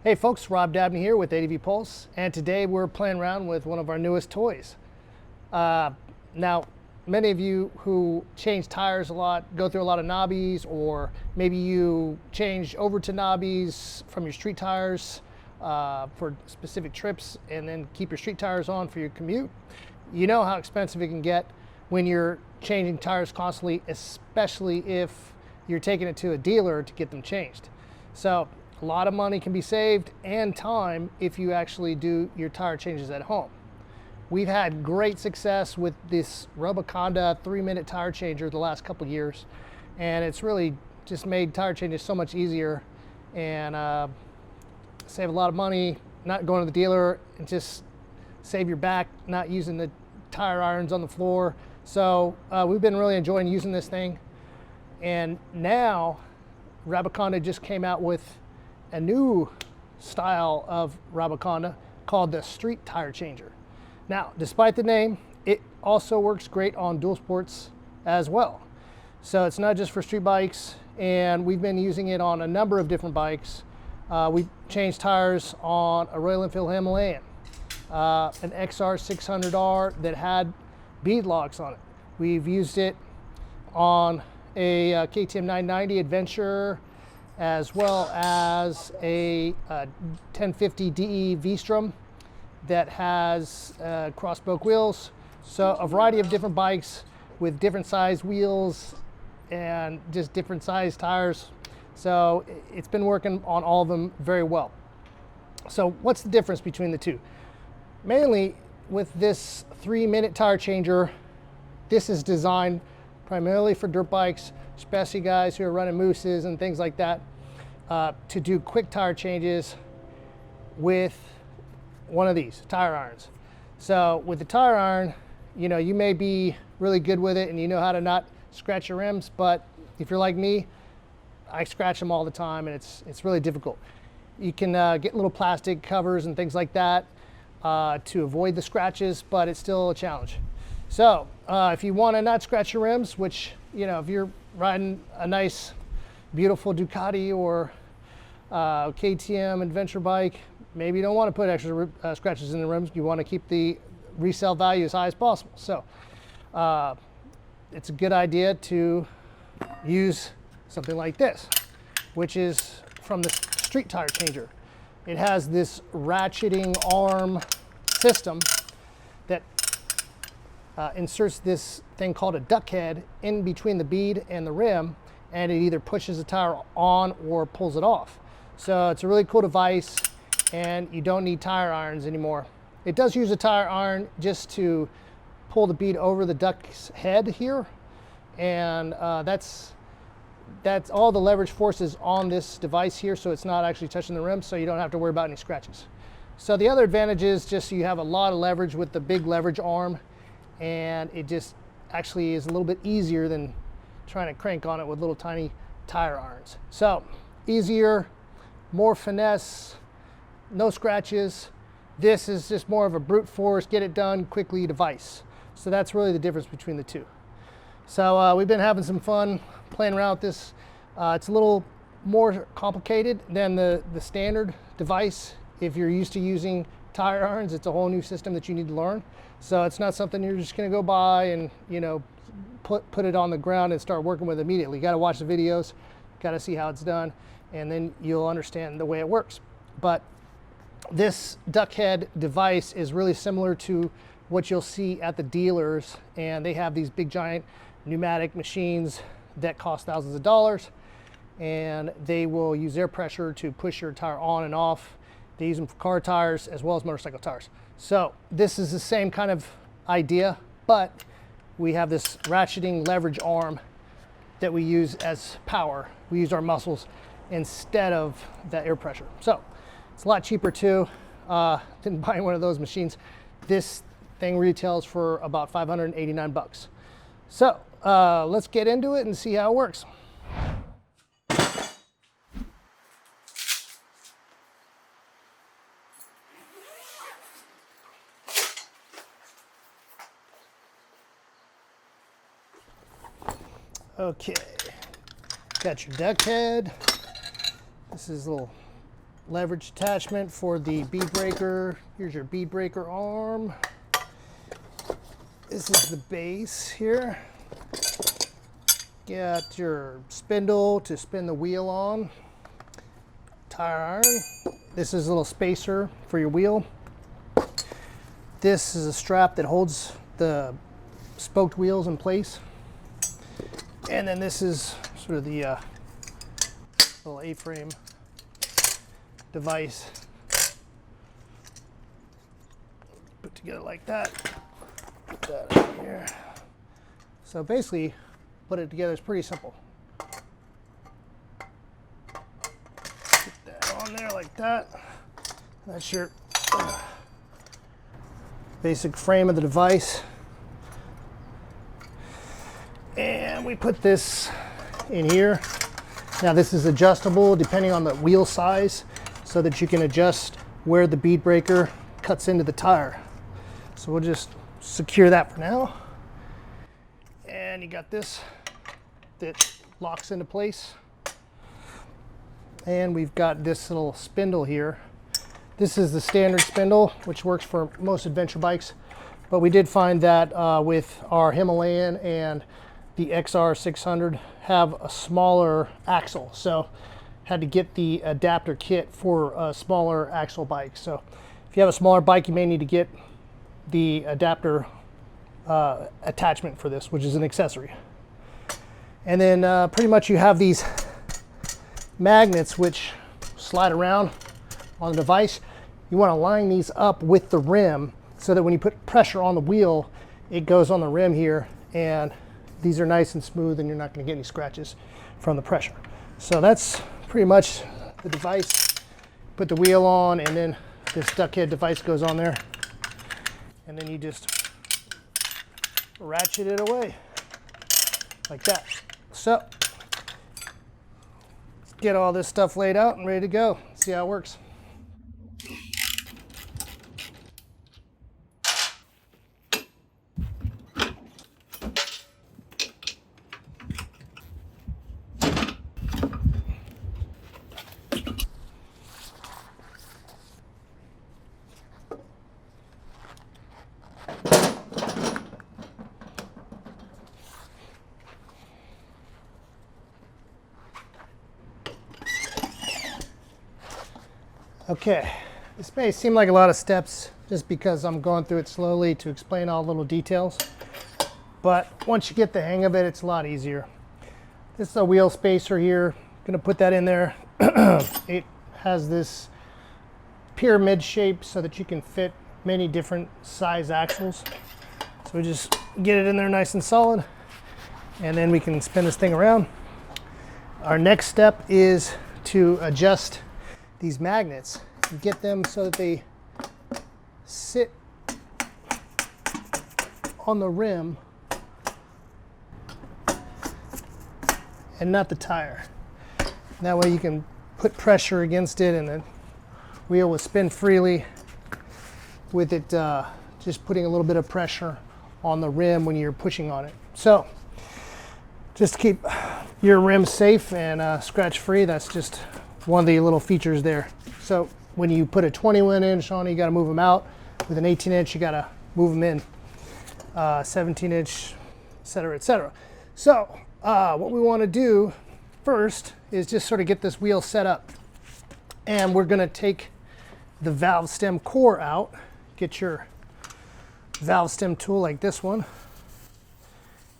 Hey folks, Rob Dabney here with ADV Pulse, and today we're playing around with one of our newest toys. Now, many of you who change tires a lot, go through a lot of knobbies, or maybe you change over to knobbies from your street tires for specific trips and then keep your street tires on for your commute. You know how expensive it can get when you're changing tires constantly, especially if you're taking it to a dealer to get them changed. So a lot of money can be saved and time if you actually do your tire changes at home. We've had great success with this Rabaconda 3-minute tire changer the last couple years, and it's really just made tire changes so much easier and save a lot of money not going to the dealer, and just save your back not using the tire irons on the floor. So we've been really enjoying using this thing, and now Rabaconda just came out with a new style of Rabaconda called the street tire changer. Now, despite the name, it also works great on dual sports as well. So it's not just for street bikes, and we've been using it on a number of different bikes. We changed tires on a Royal Enfield Himalayan, an XR 600R that had bead locks on it. We've used it on a KTM 990 Adventure, as well as a 1050 DE V-Strom that has cross-spoke wheels. So a variety of different bikes with different size wheels and just different size tires. So it's been working on all of them very well. So what's the difference between the two? Mainly with this 3-minute tire changer, this is designed primarily for dirt bikes, especially guys who are running mooses and things like that, to do quick tire changes with one of these tire irons. So with the tire iron, you know, you may be really good with it and you know how to not scratch your rims, but if you're like me, I scratch them all the time, and it's really difficult. You can get little plastic covers and things like that to avoid the scratches, but it's still a challenge. So if you want to not scratch your rims, which, you know, if you're riding a nice beautiful Ducati or KTM adventure bike, maybe you don't want to put extra scratches in the rims. You want to keep the resale value as high as possible. So it's a good idea to use something like this, which is from the street tire changer. It has this ratcheting arm system that inserts this thing called a duck head in between the bead and the rim, and it either pushes the tire on or pulls it off. So it's a really cool device, and you don't need tire irons anymore. It does use a tire iron just to pull the bead over the duck's head here, and that's all the leverage forces on this device here, so it's not actually touching the rim, so you don't have to worry about any scratches. So the other advantage is just you have a lot of leverage with the big leverage arm, and it just actually is a little bit easier than trying to crank on it with little tiny tire irons. So easier, more finesse, no scratches. This is just more of a brute force, get it done quickly device. So that's really the difference between the two. So we've been having some fun playing around with this. It's a little more complicated than the standard device. If you're used to using tire irons, it's a whole new system that you need to learn. So it's not something you're just gonna go by and, you know, put it on the ground and start working with immediately. You gotta watch the videos, gotta see how it's done, and then you'll understand the way it works. But this duck head device is really similar to what you'll see at the dealers, and they have these big giant pneumatic machines that cost thousands of dollars, and they will use air pressure to push your tire on and off. They use them for car tires as well as motorcycle tires. So this is the same kind of idea, but we have this ratcheting leverage arm that we use as power. We use our muscles instead of that air pressure. So it's a lot cheaper too. Didn't buy one of those machines. This thing retails for about 589 bucks. So let's get into it and see how it works. Okay, got your duck head. This is a little leverage attachment for the bead breaker. Here's your bead breaker arm. This is the base here. Got your spindle to spin the wheel on. Tire iron. This is a little spacer for your wheel. This is a strap that holds the spoked wheels in place. And then this is sort of the little A-frame device. Put together like that. Put that in here. So basically, put it together is pretty simple. Put that on there like that. That's your basic frame of the device. And we put this in here. Now this is adjustable depending on the wheel size so that you can adjust where the bead breaker cuts into the tire. So we'll just secure that for now. And you got this that locks into place. And we've got this little spindle here. This is the standard spindle, which works for most adventure bikes. But we did find that with our Himalayan and the XR600 have a smaller axle. So had to get the adapter kit for a smaller axle bike. So if you have a smaller bike, you may need to get the adapter attachment for this, which is an accessory. And then pretty much you have these magnets which slide around on the device. You want to line these up with the rim so that when you put pressure on the wheel, it goes on the rim here, and these are nice and smooth and you're not going to get any scratches from the pressure. So that's pretty much the device. Put the wheel on, and then this duck head device goes on there, and then you just ratchet it away like that. So let's get all this stuff laid out and ready to go. See how it works. Okay, this may seem like a lot of steps just because I'm going through it slowly to explain all the little details, but once you get the hang of it, it's a lot easier. This is a wheel spacer here. I'm gonna put that in there. It has this pyramid shape so that you can fit many different size axles. So we just get it in there nice and solid, and then we can spin this thing around. Our next step is to adjust these magnets and get them so that they sit on the rim and not the tire. That way you can put pressure against it and the wheel will spin freely with it just putting a little bit of pressure on the rim when you're pushing on it. So just to keep your rim safe and scratch free, that's just one of the little features there. So when you put a 21 inch on it, you got to move them out. With an 18 inch, you got to move them in. 17 inch, et cetera, et cetera. So what we want to do first is just sort of get this wheel set up. And we're going to take the valve stem core out. Get your valve stem tool like this one,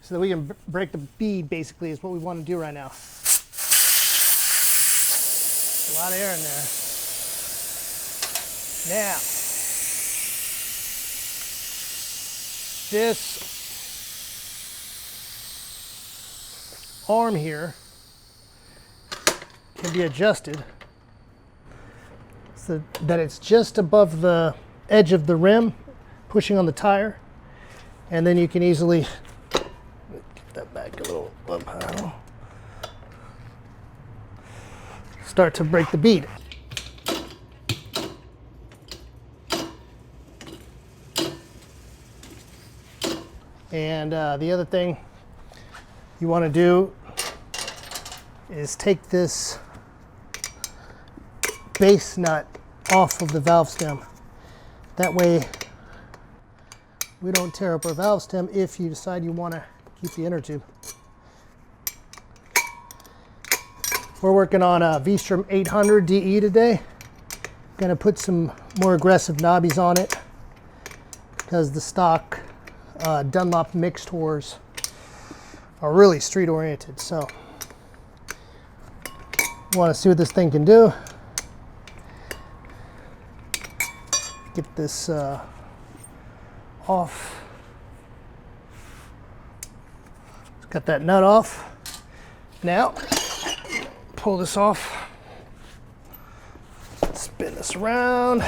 so that we can break the bead, basically, is what we want to do right now. A lot of air in there. Now, this arm here can be adjusted so that it's just above the edge of the rim, pushing on the tire, and then you can easily get that back a little up high. Start to break the bead. And the other thing you want to do is take this base nut off of the valve stem. That way we don't tear up our valve stem if you decide you want to keep the inner tube. We're working on a V-Strom 800 DE today. Gonna put some more aggressive knobbies on it because the stock Dunlop mixed tours are really street oriented. So want to see what this thing can do. Get this off. Got that nut off. Now pull this off. Spin this around.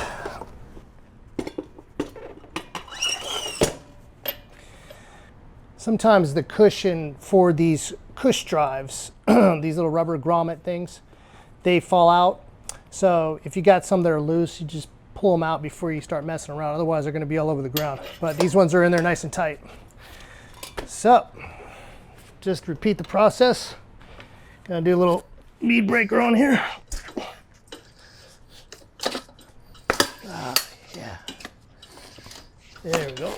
Sometimes the cushion for these cush drives, these little rubber grommet things, they fall out. So if you got some that are loose, you just pull them out before you start messing around. Otherwise, they're going to be all over the ground. But these ones are in there nice and tight. So just repeat the process. Gonna do a little bead breaker on here. Yeah. There we go.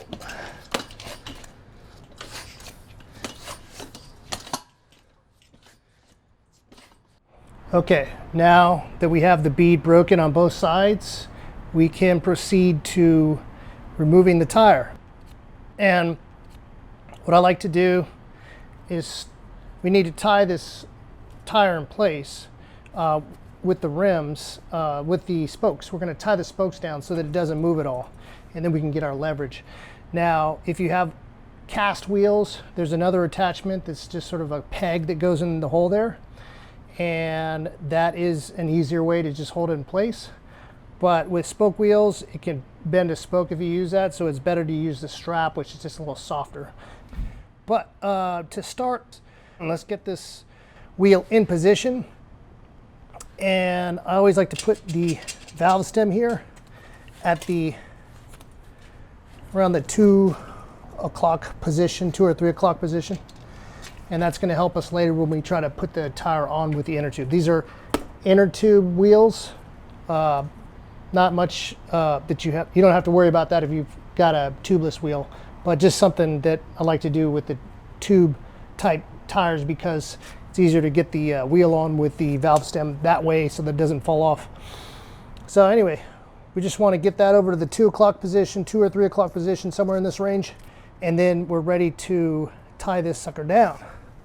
Okay, now that we have the bead broken on both sides, we can proceed to removing the tire. And what I like to do is we need to tie this tire in place with the rims, with the spokes. We're going to tie the spokes down so that it doesn't move at all, and then we can get our leverage. Now, if you have cast wheels, there's another attachment that's just sort of a peg that goes in the hole there, and that is an easier way to just hold it in place. But with spoke wheels, it can bend a spoke if you use that, so it's better to use the strap, which is just a little softer. But to start, let's get this wheel in position. And I always like to put the valve stem here at around the 2 o'clock position, 2 or 3 o'clock position. And that's going to help us later when we try to put the tire on with the inner tube. These are inner tube wheels. Not much that you don't have to worry about that if you've got a tubeless wheel, but just something that I like to do with the tube type tires because it's easier to get the wheel on with the valve stem that way so that it doesn't fall off. So anyway, we just want to get that over to the 2 o'clock position, 2 or 3 o'clock position, somewhere in this range, and then we're ready to tie this sucker down.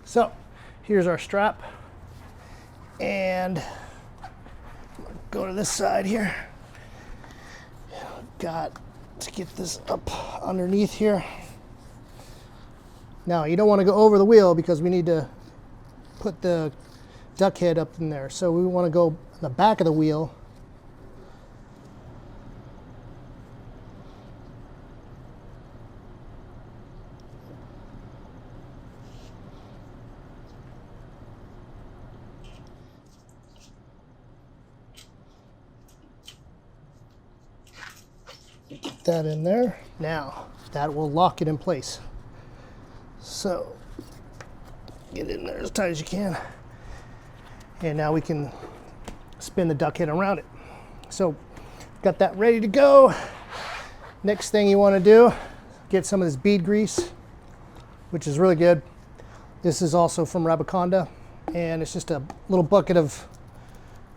So here's our strap, and go to this side here. Got to get this up underneath here. Now you don't want to go over the wheel because we need to put the duck head up in there. So we want to go in the back of the wheel. Get that in there. Now that will lock it in place. So get it in there as tight as you can. And now we can spin the duck head around it. So got that ready to go. Next thing you want to do, get some of this bead grease, which is really good. This is also from Rabaconda, and it's just a little bucket of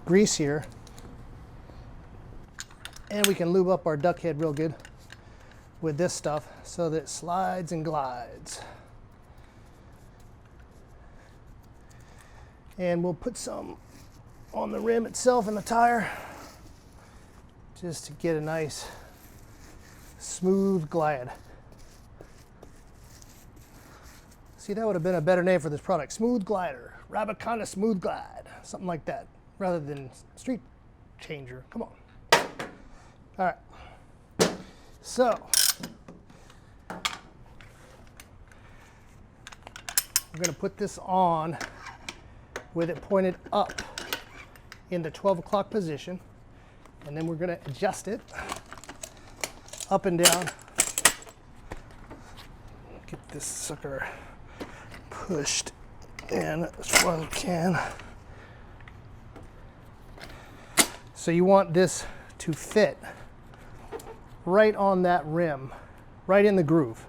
grease here. And we can lube up our duck head real good with this stuff so that it slides and glides. And we'll put some on the rim itself and the tire just to get a nice smooth glide. See, that would have been a better name for this product. Smooth Glider, Rabaconda Smooth Glide, something like that, rather than Street Changer. Come on. All right, so we're gonna put this on with it pointed up in the 12 o'clock position, and then we're gonna adjust it up and down. Get this sucker pushed in as far as we can. So you want this to fit right on that rim, right in the groove.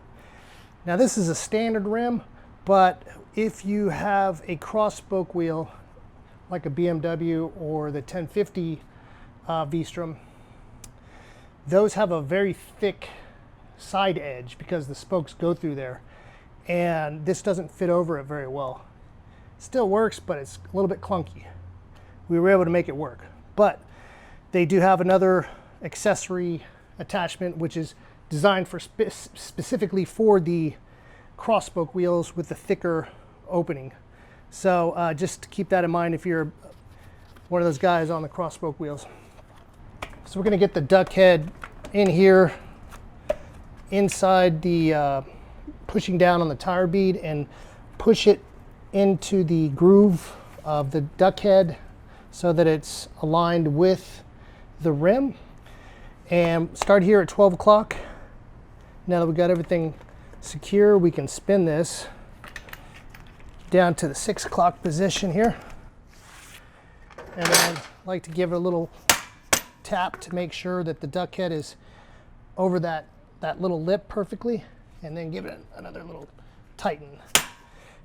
Now this is a standard rim, but if you have a cross spoke wheel like a BMW or the 1050 V-Strom, those have a very thick side edge because the spokes go through there, and this doesn't fit over it very well. It still works, but it's a little bit clunky. We were able to make it work, but they do have another accessory attachment which is designed for specifically for the cross spoke wheels with the thicker opening. So just keep that in mind if you're one of those guys on the cross spoke wheels. So we're going to get the duck head in here inside the pushing down on the tire bead and push it into the groove of the duck head so that it's aligned with the rim, and start here at 12 o'clock. Now that we've got everything secure, we can spin this down to the 6 o'clock position here, and then I like to give it a little tap to make sure that the duck head is over that little lip perfectly, and then give it another little tighten.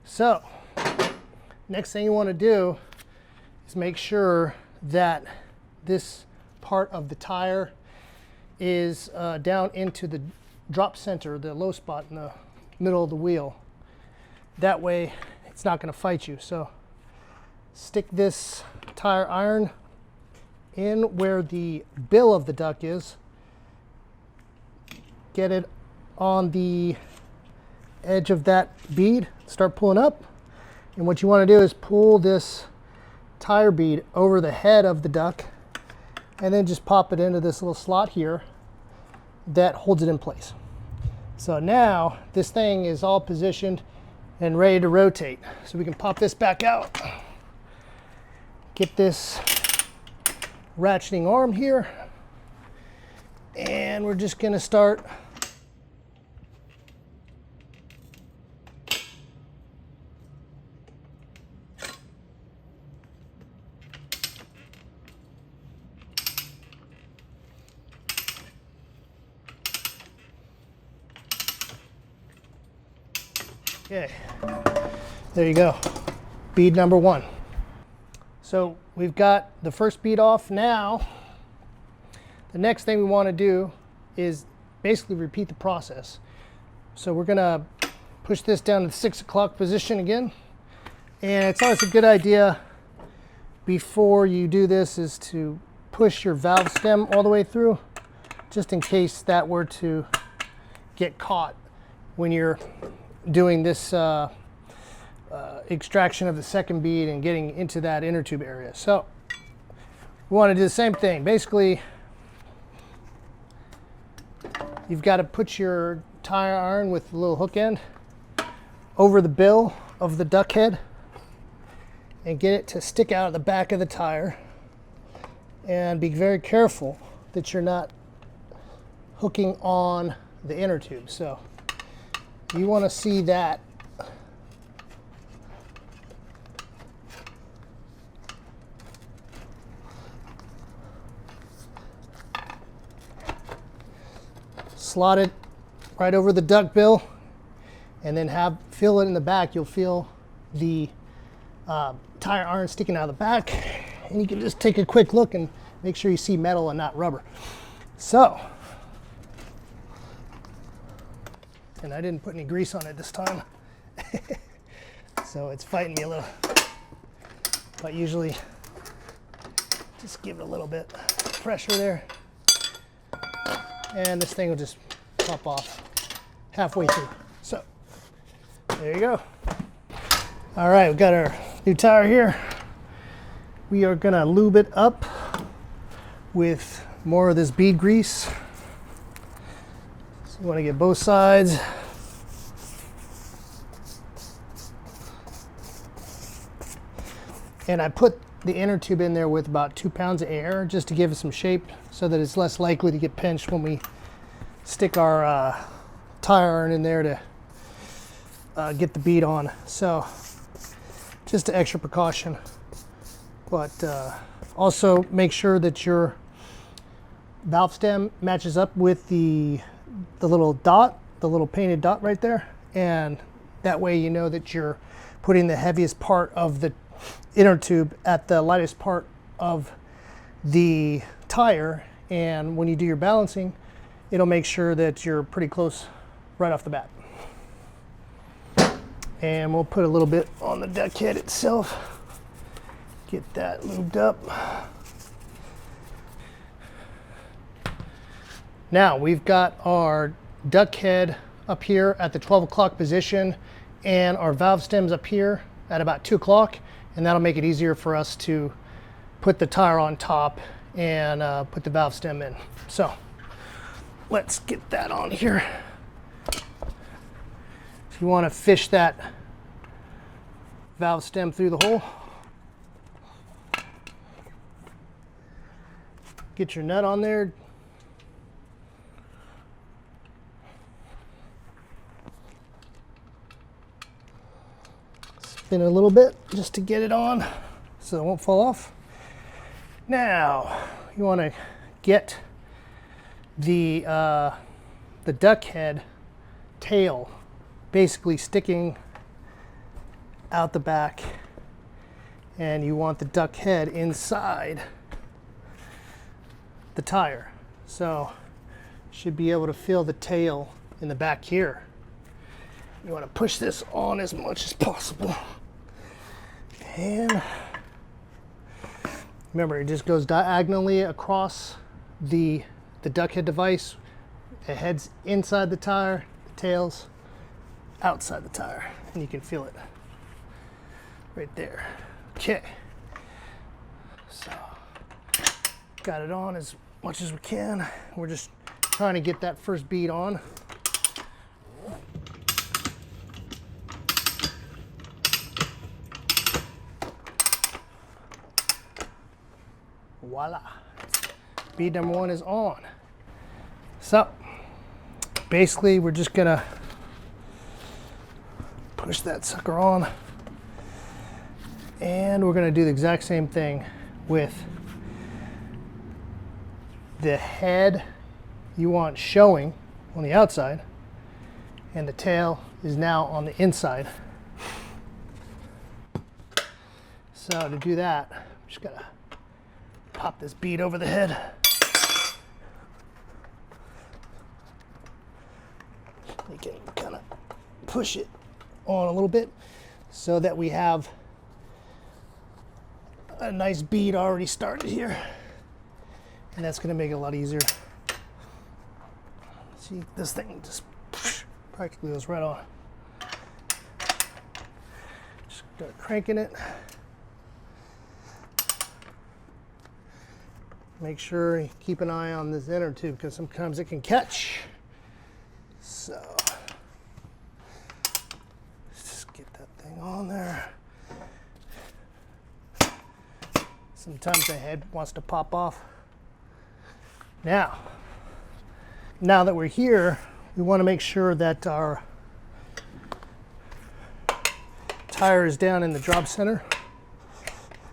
So next thing you want to do is make sure that this part of the tire is down into the drop center, the low spot in the middle of the wheel. That way it's not going to fight you. So stick this tire iron in where the bill of the duck is. Get it on the edge of that bead, start pulling up, and what you want to do is pull this tire bead over the head of the duck and then just pop it into this little slot here that holds it in place. So now this thing is all positioned and ready to rotate. So we can pop this back out, get this ratcheting arm here, and we're just going to start okay, there you go, bead number 1. So we've got the first bead off. Now the next thing we want to do is basically repeat the process. So we're going to push this down to the 6 o'clock position again, and it's always a good idea before you do this is to push your valve stem all the way through, just in case that were to get caught when you're doing this extraction of the second bead and getting into that inner tube area. So we want to do the same thing. Basically, you've got to put your tire iron with the little hook end over the bill of the duck head and get it to stick out of the back of the tire, and be very careful that you're not hooking on the inner tube. So you want to see that slot it right over the duck bill, and then feel it in the back. You'll feel the tire iron sticking out of the back, and you can just take a quick look and make sure you see metal and not rubber. So, and I didn't put any grease on it this time, so it's fighting me a little, but usually just give it a little bit of pressure there, and this thing will just pop off halfway through. So there you go. All right, we've got our new tire here. We are gonna lube it up with more of this bead grease. So you want to get both sides. And I put the inner tube in there with about 2 pounds of air just to give it some shape so that it's less likely to get pinched when we stick our tire iron in there to get the bead on. So just an extra precaution. But also make sure that your valve stem matches up with the little dot, the little painted dot right there, and that way you know that you're putting the heaviest part of the inner tube at the lightest part of the tire, and when you do your balancing, it'll make sure that you're pretty close right off the bat. And we'll put a little bit on the deck head itself, get that lubed up. Now we've got our duck head up here at the 12 o'clock position and our valve stems up here at about 2 o'clock, and that'll make it easier for us to put the tire on top and put the valve stem in. So let's get that on here. If you want to fish that valve stem through the hole, get your nut on there. Spin it a little bit just to get it on so it won't fall off. Now you want to get the duck head tail basically sticking out the back, and you want the duck head inside the tire. So you should be able to feel the tail in the back here. You want to push this on as much as possible. And remember, it just goes diagonally across the duck head device. The head's inside the tire, the tail's outside the tire, and you can feel it right there. Okay, so got it on as much as we can. We're just trying to get that first bead on. Voila, bead number 1 is on. So basically we're just gonna push that sucker on, and we're gonna do the exact same thing with the head you want showing on the outside, and the tail is now on the inside. So to do that, I'm just gonna pop this bead over the head. You can kind of push it on a little bit so that we have a nice bead already started here, and that's going to make it a lot easier. See, this thing just practically goes right on. Just start cranking it. Make sure you keep an eye on this inner tube because sometimes it can catch. So let's just get that thing on there. Sometimes the head wants to pop off. Now that we're here, we want to make sure that our tire is down in the drop center.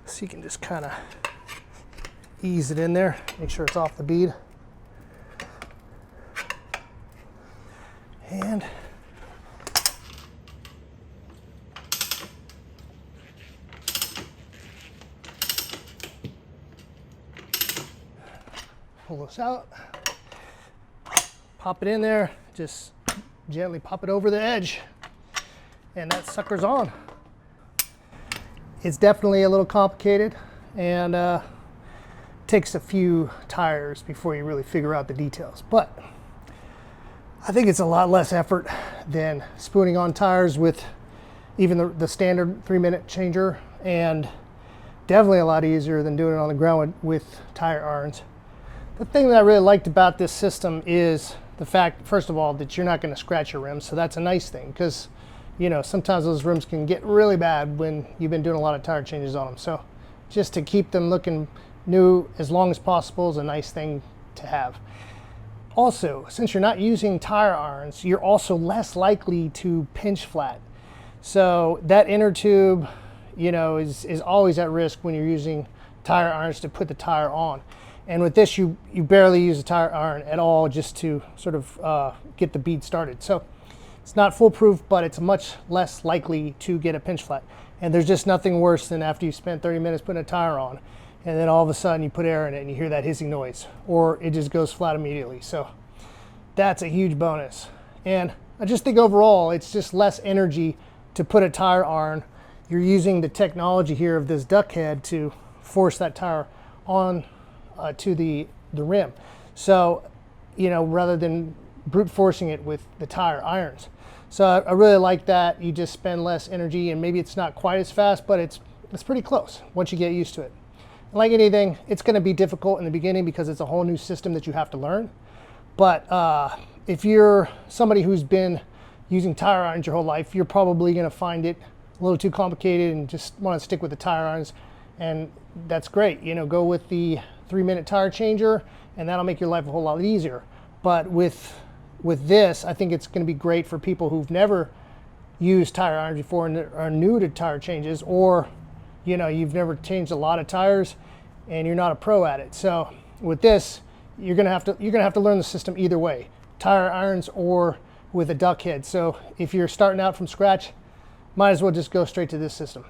So you can just kind of ease it in there, make sure it's off the bead. And pull this out, pop it in there, just gently pop it over the edge, and that sucker's on. It's definitely a little complicated, and takes a few tires before you really figure out the details, but I think it's a lot less effort than spooning on tires with even the standard 3-minute changer, and definitely a lot easier than doing it on the ground with tire irons. The thing that I really liked about this system is the fact, first of all, that you're not going to scratch your rims, so that's a nice thing, because you know sometimes those rims can get really bad when you've been doing a lot of tire changes on them. So just to keep them looking new as long as possible is a nice thing to have. Also, since you're not using tire irons, you're also less likely to pinch flat. So that inner tube, you know, is always at risk when you're using tire irons to put the tire on. And with this, you barely use a tire iron at all just to sort of get the bead started. So it's not foolproof, but it's much less likely to get a pinch flat. And there's just nothing worse than after you spend 30 minutes putting a tire on, and then all of a sudden you put air in it and you hear that hissing noise, or it just goes flat immediately. So that's a huge bonus. And I just think overall, it's just less energy to put a tire iron. You're using the technology here of this duck head to force that tire on to the rim. So, you know, rather than brute forcing it with the tire irons. So I really like that. You just spend less energy, and maybe it's not quite as fast, but it's pretty close once you get used to it. And like anything, it's going to be difficult in the beginning because it's a whole new system that you have to learn. But if you're somebody who's been using tire irons your whole life, you're probably going to find it a little too complicated and just want to stick with the tire irons. And that's great. You know, go with the 3-minute tire changer, and that'll make your life a whole lot easier. But with this, I think it's going to be great for people who've never used tire irons before and are new to tire changes, or, you know, you've never changed a lot of tires and you're not a pro at it. So with this, you're going to have to learn the system either way, tire irons or with a duck head. So if you're starting out from scratch, might as well just go straight to this system.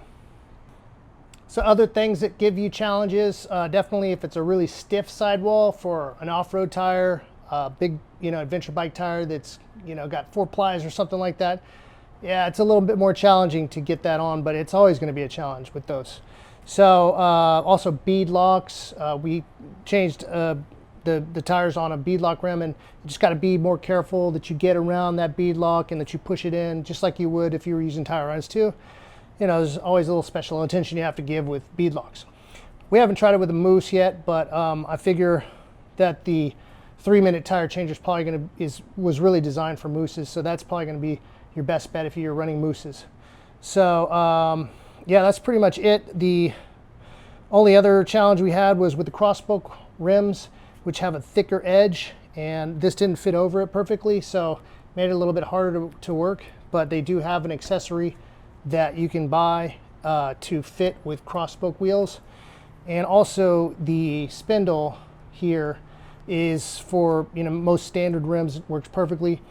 So other things that give you challenges, definitely if it's a really stiff sidewall for an off-road tire, big, you know, adventure bike tire that's, you know, got 4 plies or something like that. Yeah, it's a little bit more challenging to get that on, but it's always going to be a challenge with those. So also bead locks. We changed the tires on a bead lock rim, and you just got to be more careful that you get around that bead lock and that you push it in just like you would if you were using tire irons too. You know, there's always a little special attention you have to give with bead locks. We haven't tried it with a moose yet, but I figure that the 3-minute tire changer is probably was really designed for mooses, so that's probably going to be your best bet if you're running mooses. So yeah, that's pretty much it. The only other challenge we had was with the crosspoke rims, which have a thicker edge, and this didn't fit over it perfectly, so made it a little bit harder to work. But they do have an accessory that you can buy to fit with crosspoke wheels. And also the spindle here is for, you know, most standard rims, it works perfectly.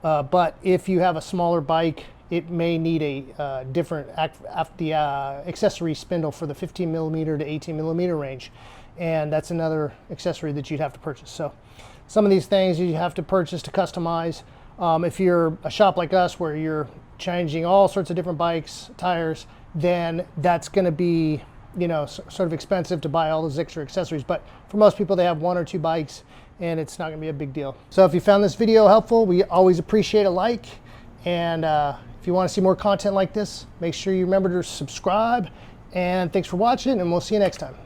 But if you have a smaller bike, it may need a different accessory spindle for the 15 millimeter to 18 millimeter range. And that's another accessory that you'd have to purchase. So some of these things you have to purchase to customize. If you're a shop like us where you're changing all sorts of different bikes, tires, then that's going to be, you know, sort of expensive to buy all those extra accessories. But for most people, they have 1 or 2 bikes, and it's not going to be a big deal. So if you found this video helpful, we always appreciate a like. And if you want to see more content like this, make sure you remember to subscribe. And thanks for watching, and we'll see you next time.